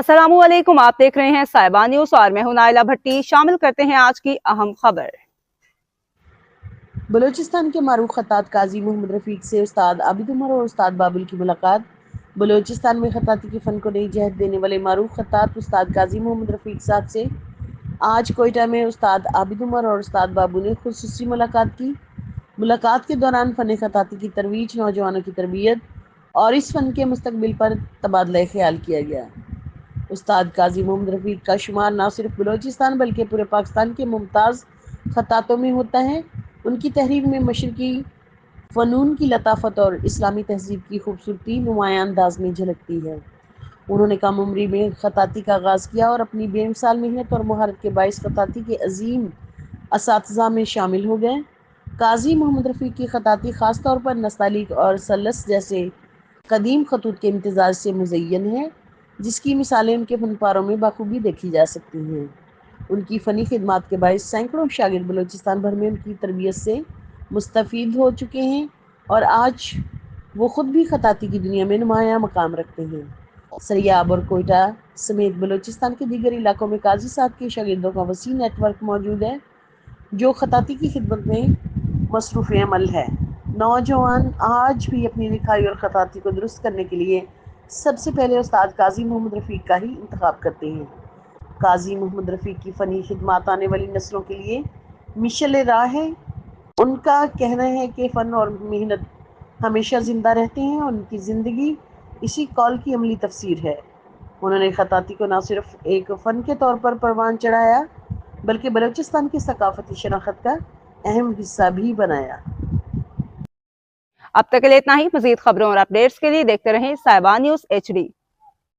अस्सलामुअलैकुम, आप देख रहे हैं साहिबा न्यूज और मैं हूं नाइला भट्टी। शामिल करते हैं आज की अहम खबर। बलूचिस्तान के मारूफ खत्तात काजी मोहम्मद रफीक से उस्ताद आबिद उमर और उस्ताद बाबुल की मुलाकात। बलूचिस्तान में खत्ताती के फन को नई जहत देने वाले मारूफ खत्तात उस्ताद काजी मोहम्मद रफीक साहब से आज कोयटा में उस्ताद आबिद उमर और उस्ताद बाबू ने खुसूसी मुलाकात की। मुलाकात के दौरान फ़न खत्ताती की तरवीज, नौजवानों की तरबियत और इस फ़न के मुस्तकबिल पर तबादला ख्याल किया गया। उस्ताद काजी मोहम्मद रफीक का शुमार न सिर्फ बलूचिस्तान बल्कि पूरे पाकिस्तान के मुमताज़ खत्तातों में होता है। उनकी तहरीर में मशरकी फ़नून की लताफत और इस्लामी तहजीब की खूबसूरती नुमायां अंदाज में झलकती है। उन्होंने कम उम्री में खत्ताती का आगाज़ किया और अपनी बेमिसाल मेहनत और महारत के बाइस खत्ताती के अजीम असातिज़ा में शामिल हो गए। काजी मोहम्मद रफीक की खत्ताती ख़ास तौर पर नस्तालिक और सलस जैसे कदीम खतूत के इम्तिजाज से मुज़य्यन है, जिसकी मिसालें उनके फनपारों में बाखूबी देखी जा सकती हैं। उनकी फ़नी खिदमात के बाइस सैकड़ों शागिर्द बलूचिस्तान भर में उनकी तरबियत से मुस्तफ़ीद हो चुके हैं और आज वो ख़ुद भी खत्ताती की दुनिया में नुमायां मकाम रखते हैं। सरियाब और कोयटा समेत बलूचिस्तान के दीगर इलाकों में काजी साहब के शागिर्दों का वसी नेटवर्क मौजूद है, जो खत्ताती की खिदमत में मसरूफ़ अमल है। नौजवान आज भी अपनी लिखाई और खत्ताती को दुरुस्त करने के लिए सबसे पहले उस्ताद काजी मोहम्मद रफीक का ही इंतखाब करते हैं। काजी मोहम्मद रफीक की फ़नी खिदमात आने वाली नस्लों के लिए मिशल राह है। उनका कहना है कि फ़न और मेहनत हमेशा ज़िंदा रहते हैं और उनकी ज़िंदगी इसी कौल की अमली तफसीर है। उन्होंने खत्ताती को न सिर्फ एक फ़न के तौर पर परवान चढ़ाया बल्कि बलूचिस्तान की सकाफती शनाख्त का अहम हिस्सा भी बनाया। अब तक के लिए इतना ही। मजीद खबरों और अपडेट्स के लिए देखते रहें साहिबा न्यूज HD।